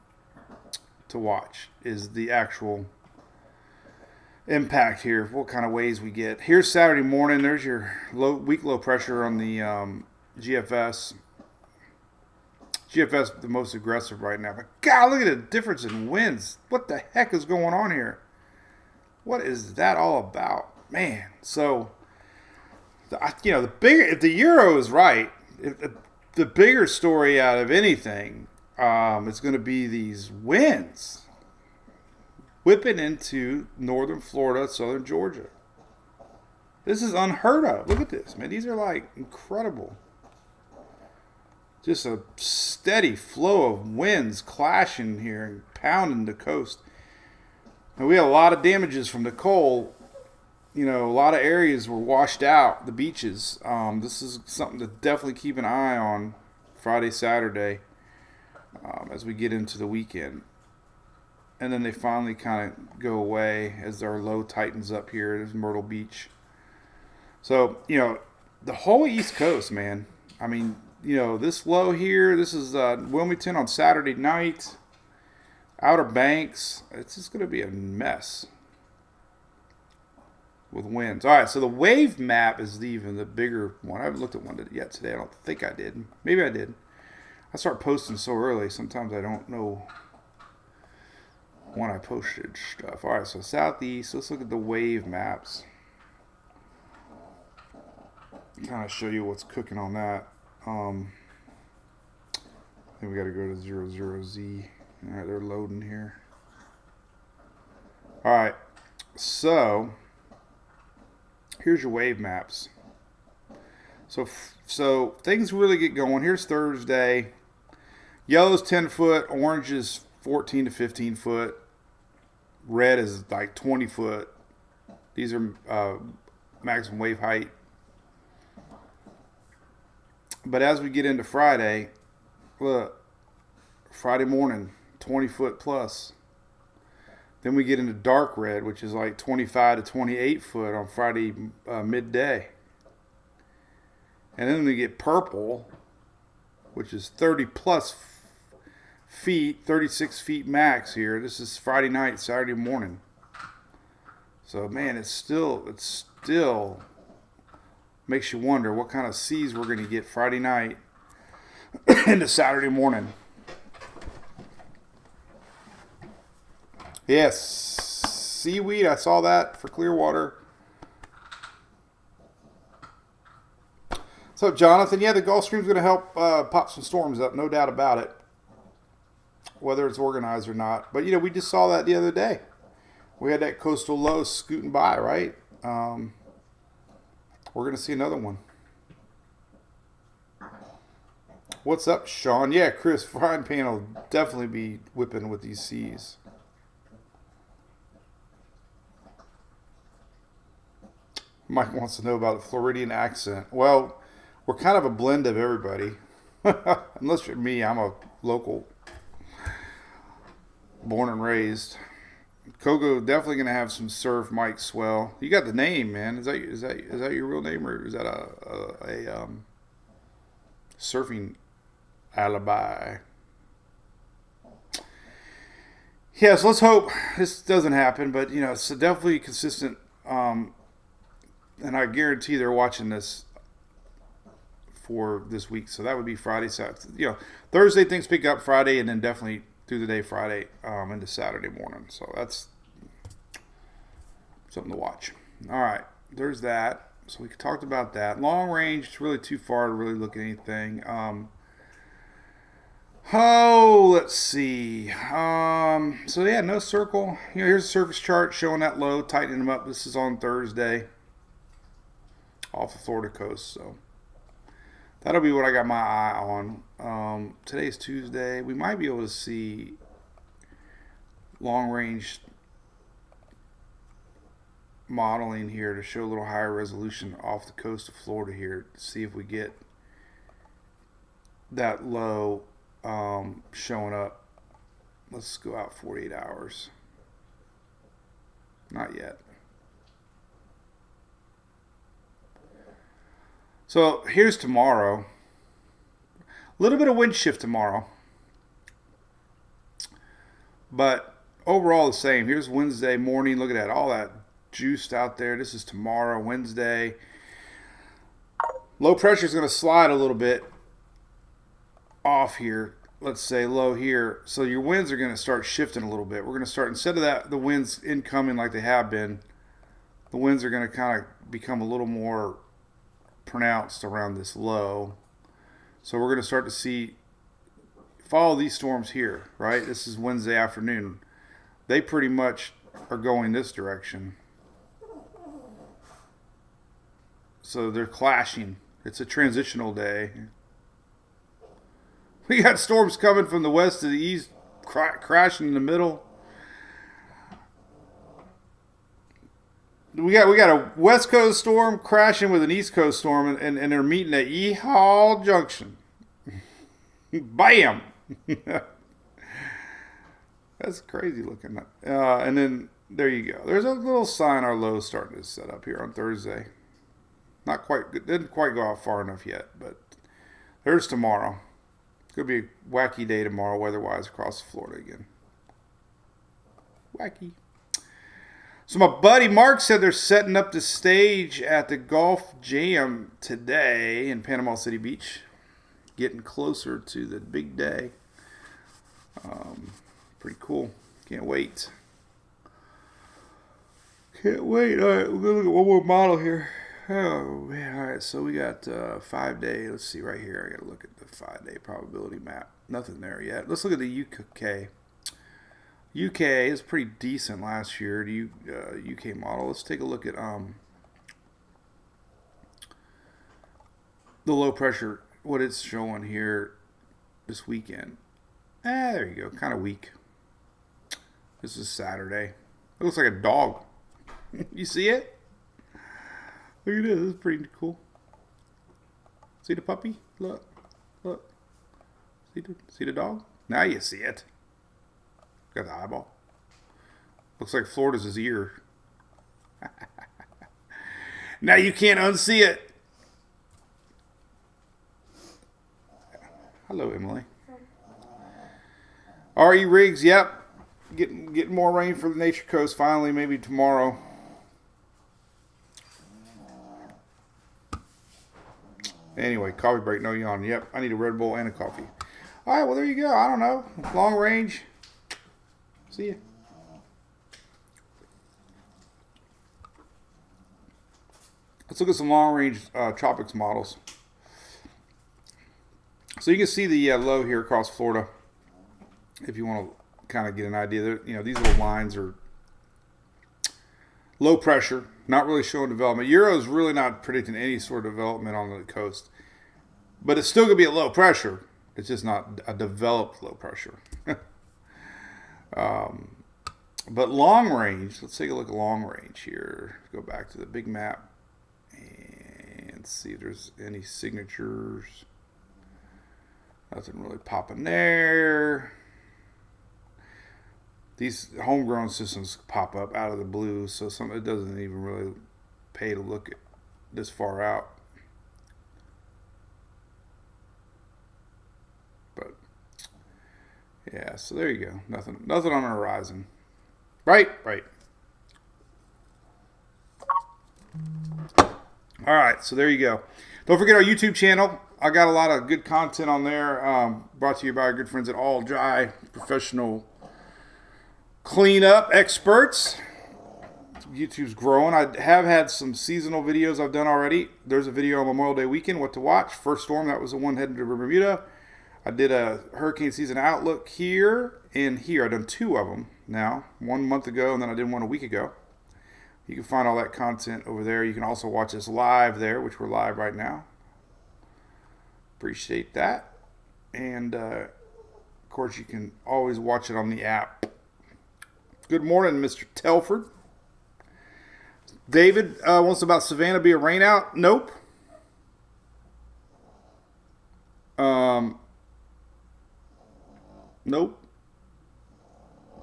watch, is the actual impact here, what kind of waves we get. Here's Saturday morning. There's your weak low pressure on the GFS. GFS the most aggressive right now. But God, look at the difference in winds. What the heck is going on here? What is that all about, man? So, the bigger, if the Euro is right, the bigger story out of anything is going to be these winds whipping into northern Florida, southern Georgia. This is unheard of. Look at this, man. These are like incredible. Just a steady flow of winds clashing here and pounding the coast. And we had a lot of damages from Nicole. A lot of areas were washed out, the beaches. This is something to definitely keep an eye on Friday, Saturday, as we get into the weekend. And then they finally kind of go away as our low tightens up here. There's Myrtle Beach. So, the whole East Coast, man. I mean, this low here, this is Wilmington on Saturday night. Outer Banks. It's just going to be a mess. with winds. All right, so the wave map is even the bigger one. I haven't looked at one yet today. I don't think I did. Maybe I did. I start posting so early. Sometimes I don't know when I posted stuff. All right, so southeast. Let's look at the wave maps. Kind of show you what's cooking on that. Then we got to go to 00Z. All right, they're loading here. All right, so here's your wave maps. So things really get going. Here's Thursday. Yellow's 10 foot, orange is 14 to 15 foot, red is like 20 foot. These are maximum wave height. But as we get into Friday, look, Friday morning, 20 foot plus. Then we get into dark red, which is like 25 to 28 foot on Friday midday. And then we get purple, which is 30 plus feet, 36 feet max here. This is Friday night, Saturday morning. So man, it still makes you wonder what kind of seas we're going to get Friday night into Saturday morning. Yes, seaweed, I saw that for Clearwater. So, Jonathan, yeah, the Gulf Stream's going to help pop some storms up, no doubt about it, whether it's organized or not. But, we just saw that the other day. We had that coastal low scooting by, right? We're going to see another one. What's up, Sean? Yeah, Chris, frying pan will definitely be whipping with these seas. Mike wants to know about the Floridian accent. Well, we're kind of a blend of everybody. Unless you're me, I'm a local. Born and raised. Kogo definitely going to have some surf Mike swell. You got the name, man. Is that your real name, or is that a surfing alibi? Yeah, so let's hope this doesn't happen, but it's definitely consistent. And I guarantee they're watching this for this week. So that would be Friday, Saturday. Thursday things pick up Friday, and then definitely through the day Friday into Saturday morning. So that's something to watch. All right, there's that. So we talked about that. Long range, it's really too far to really look at anything. Let's see. So yeah, no circle. Here's a surface chart showing that low, tightening them up. This is on Thursday off the Florida coast. So that'll be what I got my eye on. Today's Tuesday. We might be able to see long range modeling here to show a little higher resolution off the coast of Florida here to see if we get that low showing up. Let's go out 48 hours. Not yet. So here's tomorrow. A little bit of wind shift tomorrow. But overall the same. Here's Wednesday morning. Look at that. All that juiced out there. This is tomorrow, Wednesday. Low pressure is going to slide a little bit off here. Let's say low here. So your winds are going to start shifting a little bit. We're going to start, instead of that, the winds incoming like they have been, the winds are going to kind of become a little more pronounced around this low. So we're going to start to see, follow these storms here, right? This is Wednesday afternoon. They pretty much are going this direction. So they're clashing. It's a transitional day. We got storms coming from the west to the east, crashing in the middle. We got a west coast storm crashing with an east coast storm, and they're meeting at Yeehaw Junction. Bam! That's crazy looking. And then there you go. There's a little sign our low is starting to set up here on Thursday. Not quite, didn't quite go out far enough yet, but there's tomorrow. Could be a wacky day tomorrow, weather-wise, across Florida again. Wacky. So my buddy Mark said they're setting up the stage at the Golf Jam today in Panama City Beach. Getting closer to the big day. Pretty cool. Can't wait. Can't wait. All right, we're going to look at one more model here. Oh, man. All right, so we got 5 day. Let's see right here. I got to look at the 5 day probability map. Nothing there yet. Let's look at the UK. UK is pretty decent last year. The UK model. Let's take a look at the low pressure, what it's showing here this weekend. There you go. Kind of weak. This is Saturday. It looks like a dog. You see it? Look at this. This is pretty cool. See the puppy? Look. Look. See the dog? Now you see it. Got the eyeball. Looks like Florida's his ear. Now you can't unsee it. Hello, Emily. RE Rigs, yep. Getting more rain for the Nature Coast finally, maybe tomorrow. Anyway, coffee break, no yawn. Yep, I need a Red Bull and a coffee. All right, well, there you go. I don't know. Long range. See ya. Let's look at some long-range tropics models. So you can see the low here across Florida. If you want to kind of get an idea, these little lines are low pressure, not really showing development. Euro is really not predicting any sort of development on the coast, but it's still going to be at low pressure. It's just not a developed low pressure. But long range, let's take a look at long range here. Go back to the big map and see if there's any signatures. Nothing really popping there. These homegrown systems pop up out of the blue, so it doesn't even really pay to look at this far out. But yeah, so there you go. Nothing on the horizon. Right. All right, so there you go. Don't forget our YouTube channel. I got a lot of good content on there. Brought to you by our good friends at All Dry Professional Cleanup Experts. YouTube's growing. I have had some seasonal videos I've done already. There's a video on Memorial Day weekend, what to watch. First storm, that was the one heading to Bermuda. I did a hurricane season outlook here and here. I've done 2 of them now. 1 month ago, and then I did one a week ago. You can find all that content over there. You can also watch us live there, which we're live right now. Appreciate that. And, of course, you can always watch it on the app. Good morning, Mr. Telford. David wants about Savannah be a rainout. Nope. Nope.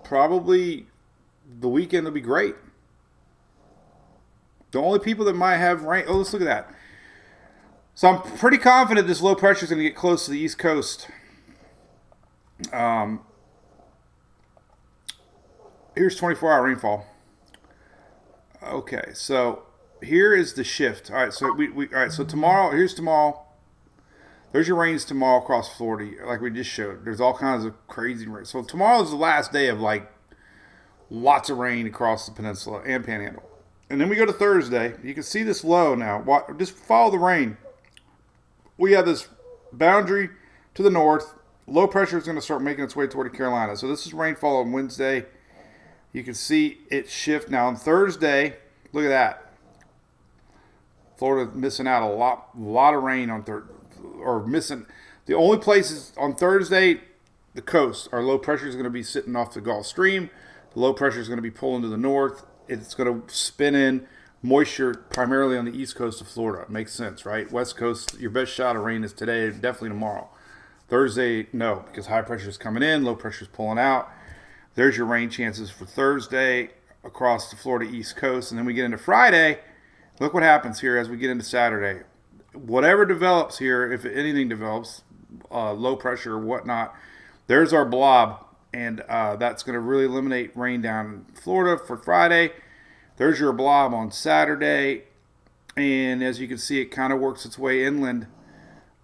Probably the weekend will be great. The only people that might have rain... Oh, let's look at that. So I'm pretty confident this low pressure is going to get close to the East Coast. Here's 24-hour rainfall. Okay, so here is the shift. All right, so all right, so tomorrow, here's tomorrow. There's your rains tomorrow across Florida, like we just showed. There's all kinds of crazy rain. So tomorrow's the last day of lots of rain across the peninsula and Panhandle. And then we go to Thursday. You can see this low now. Just follow the rain. We have this boundary to the north. Low pressure is going to start making its way toward the Carolina. So this is rainfall on Wednesday. You can see it shift now on Thursday. Look at that. Florida missing out a lot of rain on missing. The only places on Thursday, the coast, our low pressure is going to be sitting off the Gulf Stream. The low pressure is going to be pulling to the north. It's going to spin in moisture primarily on the east coast of Florida. Makes sense, right? West Coast, your best shot of rain is today, definitely tomorrow. Thursday, no, because high pressure is coming in, low pressure is pulling out. There's your rain chances for Thursday across the Florida East Coast. And then we get into Friday. Look what happens here as we get into Saturday. Whatever develops here, if anything develops, low pressure or whatnot, there's our blob. And that's going to really eliminate rain down in Florida for Friday. There's your blob on Saturday. And as you can see, it kind of works its way inland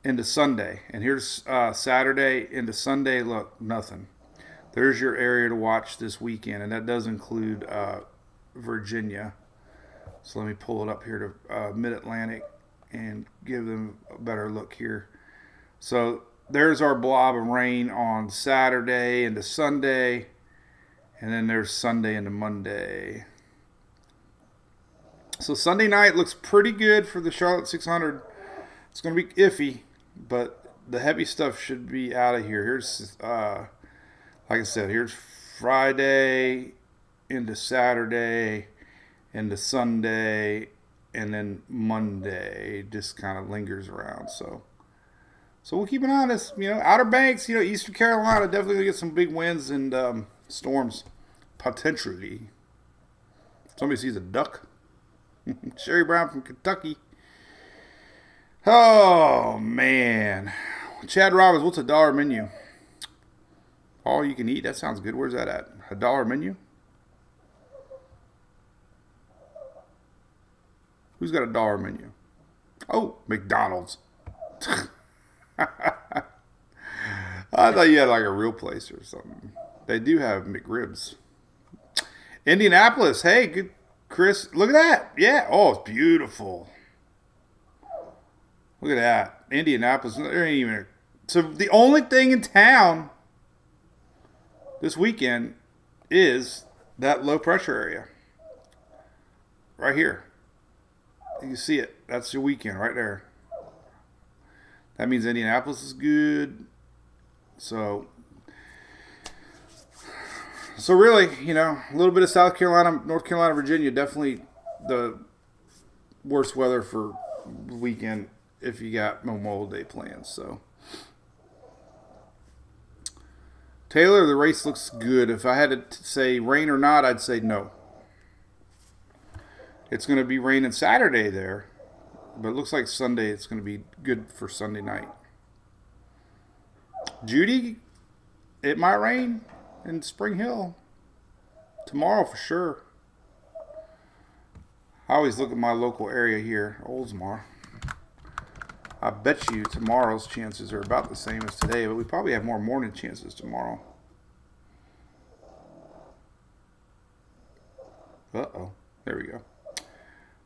into Sunday. And here's Saturday into Sunday. Look, nothing. There's your area to watch this weekend. And that does include Virginia. So let me pull it up here to Mid-Atlantic and give them a better look here. So there's our blob of rain on Saturday into Sunday. And then there's Sunday into Monday. So Sunday night looks pretty good for the Charlotte 600. It's going to be iffy, but the heavy stuff should be out of here. Here's, like I said, here's Friday into Saturday into Sunday, and then Monday just kind of lingers around. So we'll keep an eye on this. Outer Banks, Eastern Carolina, definitely going to get some big winds and storms, potentially. Somebody sees a duck. Sherry Brown from Kentucky. Oh, man. Chad Robbins, what's $1 menu? All you can eat? That sounds good. Where's that at? $1 menu? Who's got $1 menu? Oh, McDonald's. I thought you had like a real place or something. They do have McRibs. Indianapolis. Hey, good. Chris, look at that. Yeah. Oh, it's beautiful. Look at that. Indianapolis. There ain't even. So the only thing in town this weekend is that low pressure area. Right here. You can see it. That's your weekend right there. That means Indianapolis is good. So really, a little bit of South Carolina, North Carolina, Virginia, definitely the worst weather for the weekend if you got Memorial Day plans. So, Taylor, the race looks good. If I had to say rain or not, I'd say no. It's going to be raining Saturday there, but it looks like Sunday it's going to be good for Sunday night. Judy, it might rain in Spring Hill tomorrow for sure. I always look at my local area here, Oldsmar. I bet you tomorrow's chances are about the same as today, but we probably have more morning chances tomorrow. Uh-oh. There we go.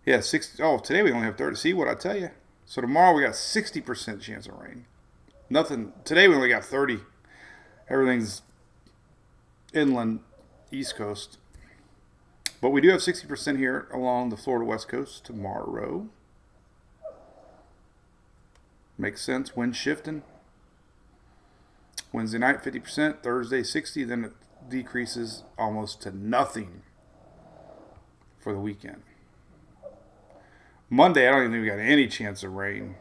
Yeah, 60. Oh, today we only have 30. See what I tell you? So tomorrow we got 60% chance of rain. Nothing. Today we only got 30. Everything's inland, East Coast. But we do have 60% here along the Florida West Coast tomorrow. Makes sense. Wind shifting. Wednesday night, 50%. Thursday, 60%. Then it decreases almost to nothing for the weekend. Monday, I don't even think we got any chance of rain.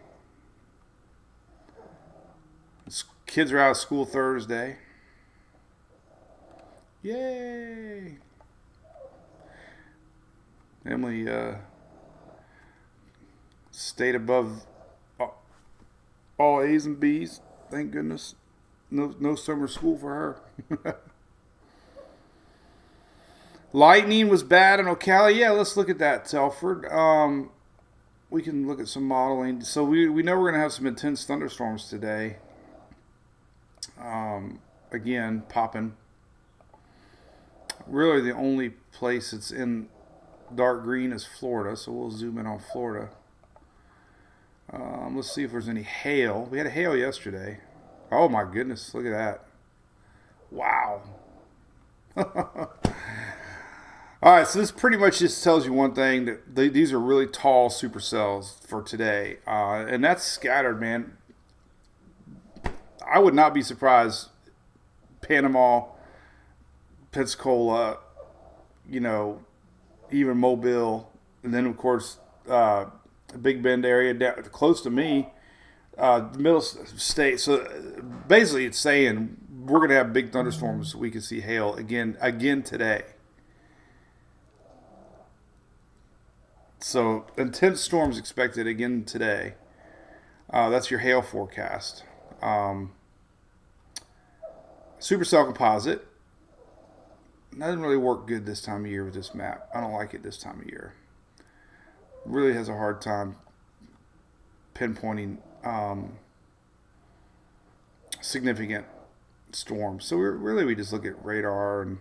Kids are out of school Thursday. Yay! Emily stayed above all A's and B's. Thank goodness. No summer school for her. Lightning was bad in Ocala. Yeah, let's look at that, Telford. We can look at some modeling. So we know we're going to have some intense thunderstorms today. Again, popping. Really, the only place that's in dark green is Florida, so we'll zoom in on Florida. Let's see if there's any hail. We had a hail yesterday. Oh my goodness, look at that. Wow. All right, so this pretty much just tells you one thing, that these are really tall supercells for today. And that's scattered, man. I would not be surprised. Panama, Pensacola, even Mobile, and then of course Big Bend area down close to me, the middle state. So basically, it's saying we're going to have big thunderstorms. We can see hail again today. So intense storms expected again today. That's your hail forecast. Supercell composite. doesn't really work good this time of year with this map. I don't like it this time of year. Really has a hard time pinpointing significant storms. So we just look at radar, and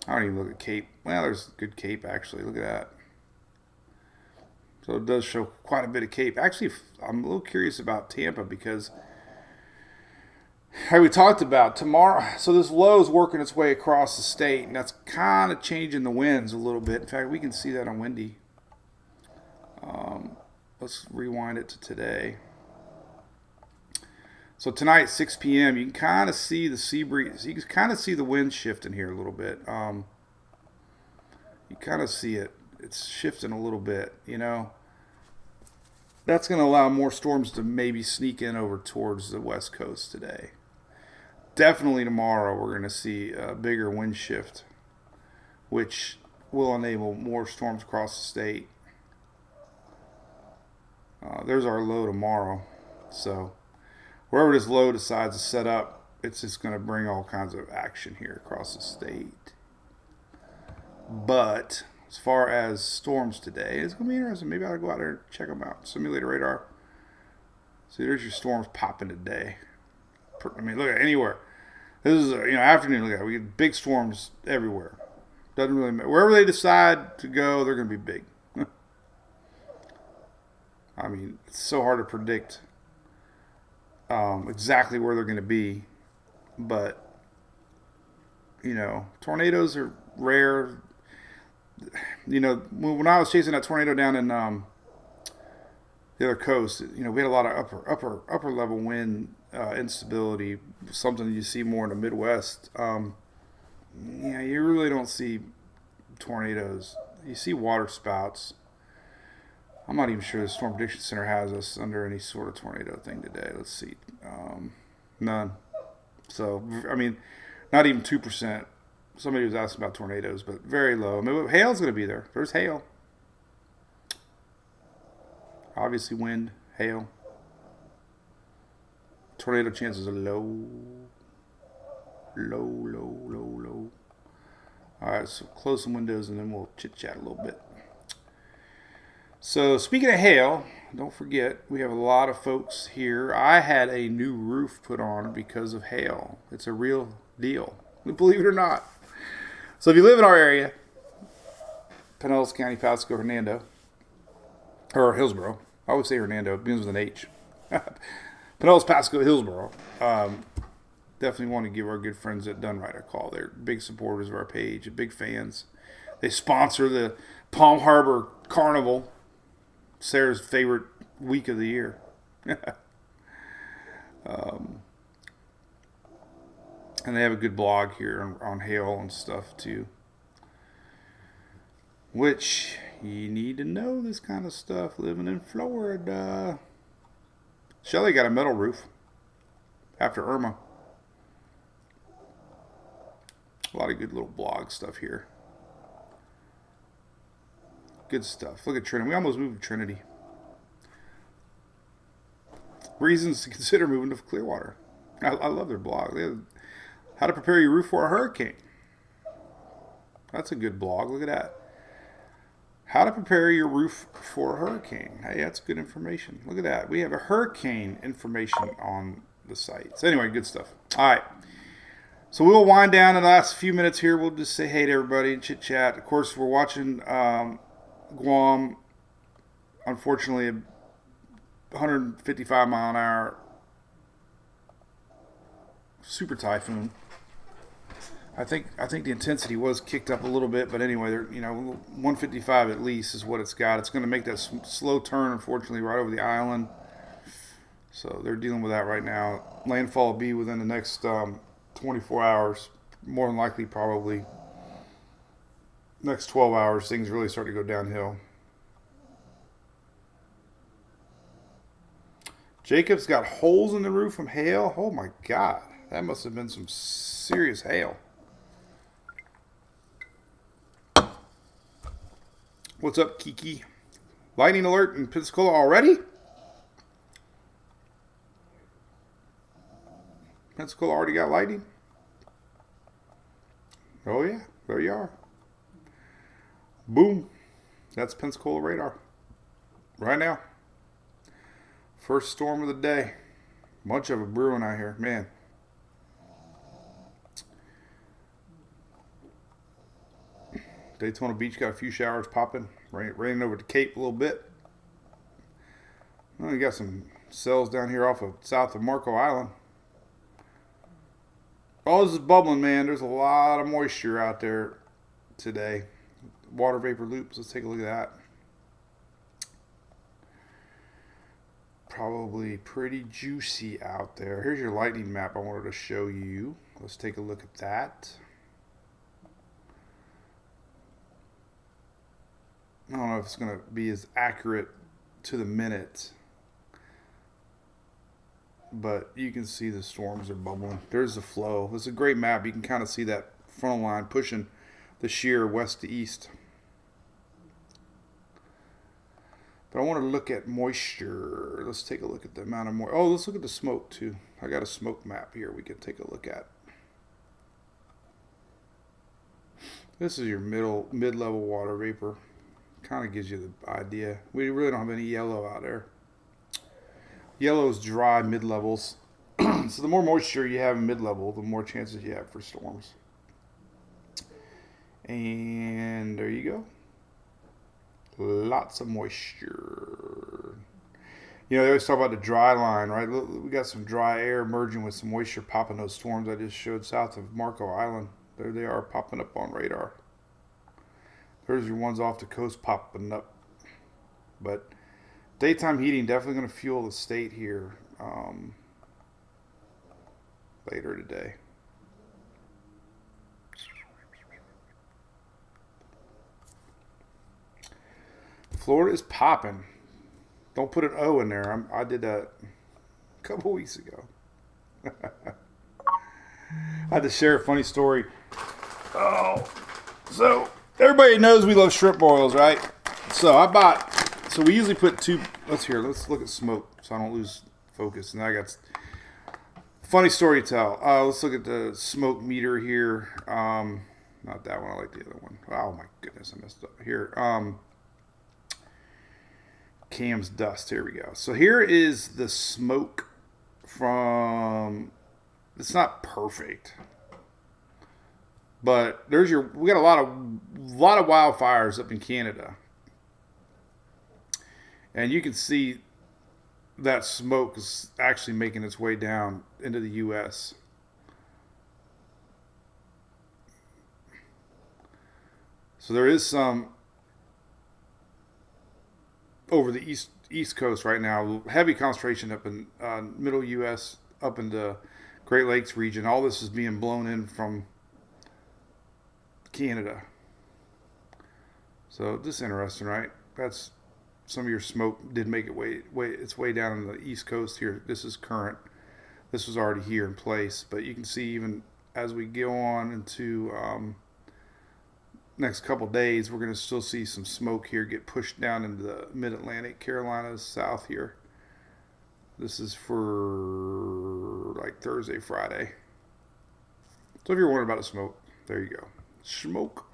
I don't even look at Cape. Well, there's good Cape actually. Look at that. So it does show quite a bit of Cape. Actually, I'm a little curious about Tampa because, like we talked about, tomorrow, so this low is working its way across the state, and that's kind of changing the winds a little bit. In fact, we can see that on windy. Let's rewind it to today. So tonight, 6 p.m., you can kind of see the sea breeze. You can kind of see the wind shifting here a little bit. You kind of see it. It's shifting a little bit, you know. That's going to allow more storms to maybe sneak in over towards the west coast today. Definitely tomorrow we're going to see a bigger wind shift, which will enable more storms across the state. There's our low tomorrow. So wherever this low decides to set up, it's just going to bring all kinds of action here across the state. But as far as storms today, it's going to be interesting. Maybe I'll go out there and check them out. Simulator radar. See, there's your storms popping today. I mean, look at anywhere. This is afternoon. Look at it. We get big storms everywhere. Doesn't really matter. Wherever they decide to go, they're going to be big. I mean, it's so hard to predict exactly where they're going to be. But, tornadoes are rare. When I was chasing that tornado down in the other coast, we had a lot of upper level wind instability, something you see more in the Midwest. You really don't see tornadoes. You see water spouts. I'm not even sure the Storm Prediction Center has us under any sort of tornado thing today. Let's see. None. So, I mean, not even 2%. Somebody was asking about tornadoes, but very low. I mean, hail's going to be there. There's hail. Obviously, wind, hail. Tornado chances are low. Low, low, low, low. All right, so close some windows and then we'll chit-chat a little bit. So, speaking of hail, don't forget, we have a lot of folks here. I had a new roof put on because of hail. It's a real deal, believe it or not. So if you live in our area, Pinellas County, Pasco, Hernando, or Hillsborough. I always say Hernando. It begins with an H. Pinellas, Pasco, Hillsborough. Definitely want to give our good friends at Dunright a call. They're big supporters of our page, big fans. They sponsor the Palm Harbor Carnival, Sarah's favorite week of the year. And they have a good blog here on hail and stuff too. Which you need to know this kind of stuff living in Florida. Shelly got a metal roof after Irma. A lot of good little blog stuff here. Good stuff. Look at Trinity. We almost moved to Trinity. Reasons to consider moving to Clearwater. I love their blog. They have how to prepare your roof for a hurricane. That's a good blog. Look at that. How to prepare your roof for a hurricane. Hey, that's good information. Look at that. We have a hurricane information on the site. So anyway, good stuff. All right. So we'll wind down in the last few minutes here. We'll just say hey to everybody and chit-chat. Of course, we're watching Guam. Unfortunately, 155 mile an hour super typhoon. I think the intensity was kicked up a little bit, but anyway, 155 at least is what it's got. It's going to make that slow turn, unfortunately, right over the island. So they're dealing with that right now. Landfall will be within the next 24 hours. More than likely, probably next 12 hours, things really start to go downhill. Jacob's got holes in the roof from hail. Oh my God, that must have been some serious hail. What's up, Kiki? Lightning alert in Pensacola already? Pensacola already got lightning? Oh, yeah. There you are. Boom. That's Pensacola radar. Right now. First storm of the day. Much of it brewing out here. Man. Daytona Beach got a few showers popping. Raining over the Cape a little bit. Well, you got some cells down here off of south of Marco Island. All this is bubbling, man. There's a lot of moisture out there today. Water vapor loops. Let's take a look at that. Probably pretty juicy out there. Here's your lightning map I wanted to show you. Let's take a look at that. I don't know if it's going to be as accurate to the minute, but you can see the storms are bubbling. There's the flow. It's a great map. You can kind of see that frontal line pushing the shear west to east. But I want to look at moisture. Let's take a look at the amount of moisture. Oh, let's look at the smoke too. I got a smoke map here we can take a look at. This is your mid-level water vapor. Kind of gives you the idea. We really don't have any yellow out there. Yellow is dry mid-levels. So the more moisture you have in mid-level, the more chances you have for storms. And there you go. Lots of moisture. You know, they always talk about the dry line, right? We got some dry air merging with some moisture popping those storms I just showed south of Marco Island. There they are popping up on radar. There's your ones off the coast popping up. But daytime heating definitely going to fuel the state here later today. Florida is popping. Don't put an O in there. I did that a couple weeks ago. I had to share a funny story. Oh, so everybody knows we love shrimp boils, right? So we usually put two. Let's look at smoke so I don't lose focus. And I got funny story to tell. Let's look at the smoke meter here. Not that one. I like the other one. Oh my goodness, I messed up here. Cam's dust. Here we go. So here is the smoke from. It's not perfect, but we got a lot of wildfires up in Canada, and you can see that smoke is actually making its way down into the U.S. So there is some over the east coast right now, heavy concentration up in middle U.S., up in the Great Lakes region. All this is being blown in from Canada. So this is interesting, right? That's some of your smoke did make its way down on the east coast here. This is current. This was already here in place, but you can see even as we go on into next couple days, we're going to still see some smoke here get pushed down into the mid-Atlantic, Carolinas, south here. This is for like Thursday, Friday. So if you're wondering about the smoke, there you go. Smoke.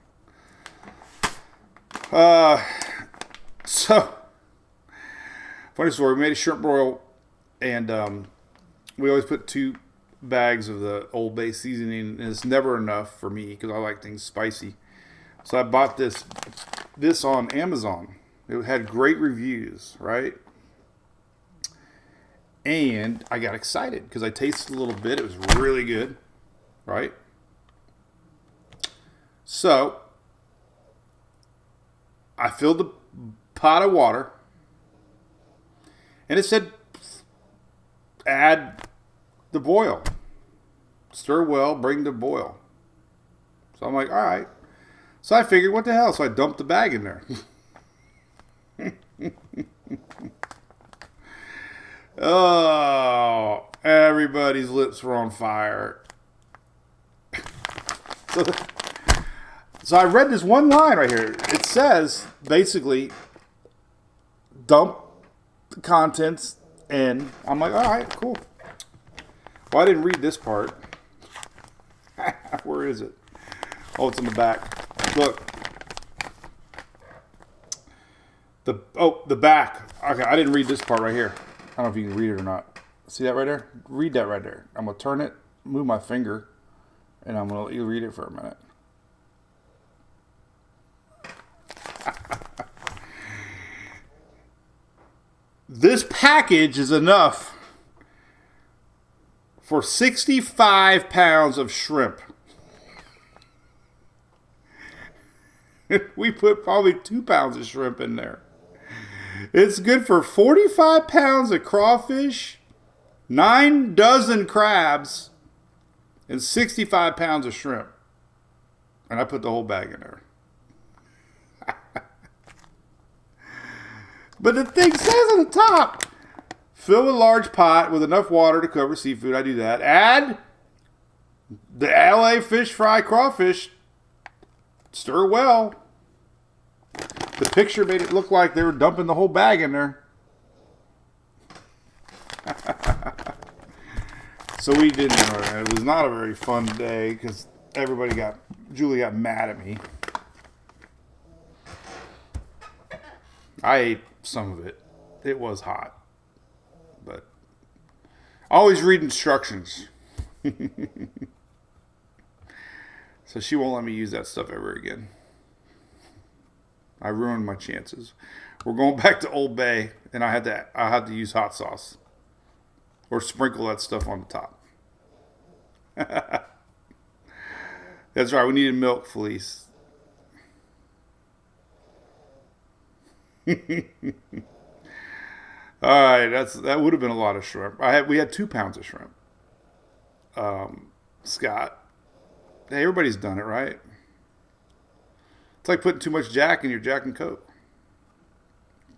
So, funny story. We made a shrimp broil, and we always put 2 bags of the Old Bay seasoning, and it's never enough for me because I like things spicy. So I bought this on Amazon. It had great reviews, right? And I got excited because I tasted a little bit. It was really good, right? So I filled the pot of water, and it said add the boil. Stir well, bring the boil. So I'm like, all right. So I figured, what the hell? So I dumped the bag in there. Oh, everybody's lips were on fire. So I read this one line right here. It says, basically, dump the contents in. I'm like, all right, cool. Well, I didn't read this part. Where is it? Oh, it's in the back. Look. The back. Okay, I didn't read this part right here. I don't know if you can read it or not. See that right there? Read that right there. I'm going to turn it, move my finger, and I'm going to let you read it for a minute. This package is enough for 65 pounds of shrimp. We put probably 2 pounds of shrimp in there. It's good for 45 pounds of crawfish, 9 dozen crabs, and 65 pounds of shrimp. And I put the whole bag in there. But the thing says on the top, fill a large pot with enough water to cover seafood. I do that. Add the LA fish fry crawfish. Stir well. The picture made it look like they were dumping the whole bag in there. So we didn't. It was not a very fun day because Julie got mad at me. I ate some of it. It was hot. But always read instructions. So she won't let me use that stuff ever again. I ruined my chances. We're going back to Old Bay, and I had to use hot sauce. Or sprinkle that stuff on the top. That's right, we needed milk, Felice. All right, that would have been a lot of shrimp. We had 2 pounds of shrimp. Scott, hey, everybody's done it, right? It's like putting too much Jack in your Jack and Coke.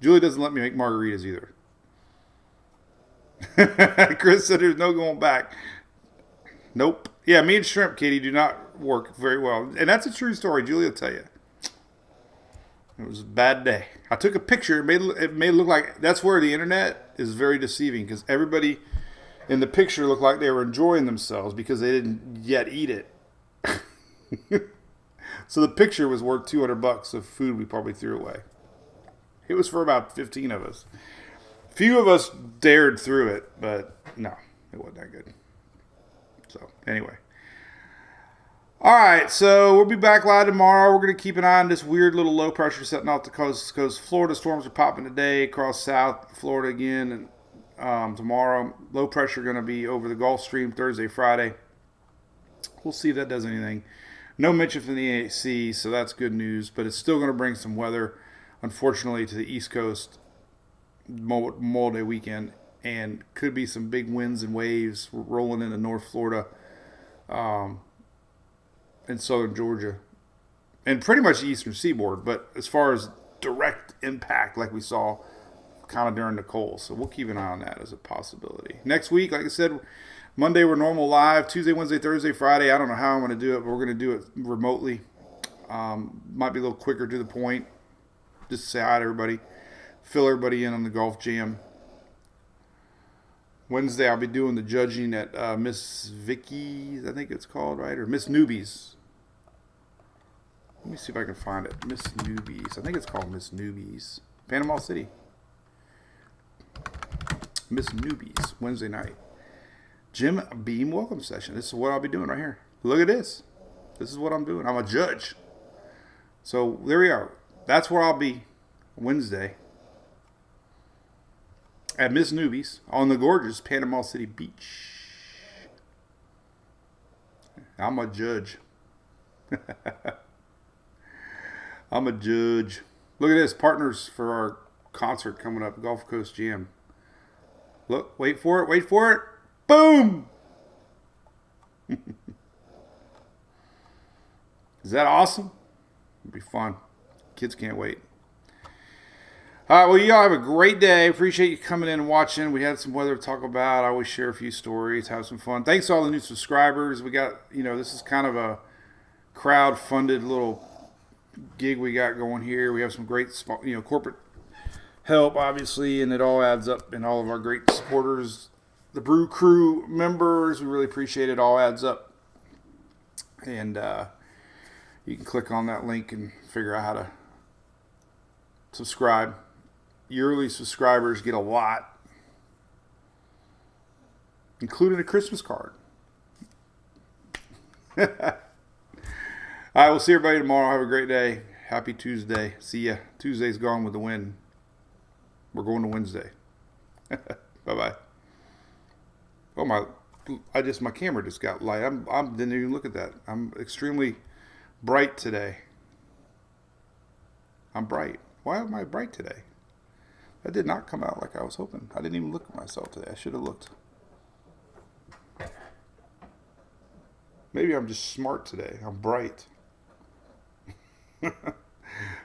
Julie doesn't let me make margaritas either. Chris said there's no going back. Nope. Yeah, me and shrimp, Katie, do not work very well, and that's a true story. Julie will tell you. It was a bad day. I took a picture. It made it look like that's where the internet is very deceiving because everybody in the picture looked like they were enjoying themselves because they didn't yet eat it. So the picture was worth $200 of food we probably threw away. It was for about 15 of us. Few of us dared through it, but no, it wasn't that good. So anyway. All right, so we'll be back live tomorrow. We're going to keep an eye on this weird little low pressure setting off the coast because Florida storms are popping today across South Florida again. And tomorrow, low pressure going to be over the Gulf Stream Thursday, Friday. We'll see if that does anything. No mention from the AC, so that's good news. But it's still going to bring some weather, unfortunately, to the East Coast Memorial Day weekend. And could be some big winds and waves rolling into North Florida. In southern Georgia and pretty much the eastern seaboard, but as far as direct impact like we saw kind of during the cold, so we'll keep an eye on that as a possibility. Next week, like I said, Monday we're normal live, Tuesday, Wednesday, Thursday, Friday, I don't know how I'm going to do it, but we're going to do it remotely. Might be a little quicker to the point, just to say hi to everybody, fill everybody in on the golf jam. Wednesday I'll be doing the judging at Miss Vicky's, I think it's called, right? Or Miss Newbies. Let me see if I can find it. Miss Newbies. I think it's called Miss Newbies. Panama City. Miss Newbies. Wednesday night. Jim Beam welcome session. This is what I'll be doing right here. Look at this. This is what I'm doing. I'm a judge. So there we are. That's where I'll be Wednesday. At Miss Newbies on the gorgeous Panama City Beach. I'm a judge. I'm a judge. Look at this. Partners for our concert coming up. Gulf Coast Jam. Look. Wait for it. Wait for it. Boom. Is that awesome? It'll be fun. Kids can't wait. All right, well, y'all have a great day. Appreciate you coming in and watching. We had some weather to talk about. I always share a few stories, have some fun. Thanks to all the new subscribers. We got, this is kind of a crowd-funded little gig we got going here. We have some great, corporate help, obviously, and it all adds up. And all of our great supporters, the Brew crew members, we really appreciate it. All adds up. And, you can click on that link and figure out how to subscribe. Yearly subscribers get a lot, including a Christmas card. All right, we'll see everybody tomorrow. Have a great day. Happy Tuesday. See ya. Tuesday's gone with the wind. We're going to Wednesday. Bye-bye. Oh, my camera just got light. I didn't even look at that. I'm extremely bright today. I'm bright. Why am I bright today? That did not come out like I was hoping. I didn't even look at myself today. I should have looked. Maybe I'm just smart today. I'm bright.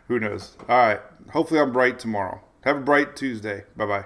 Who knows? All right. Hopefully I'm bright tomorrow. Have a bright Tuesday. Bye-bye.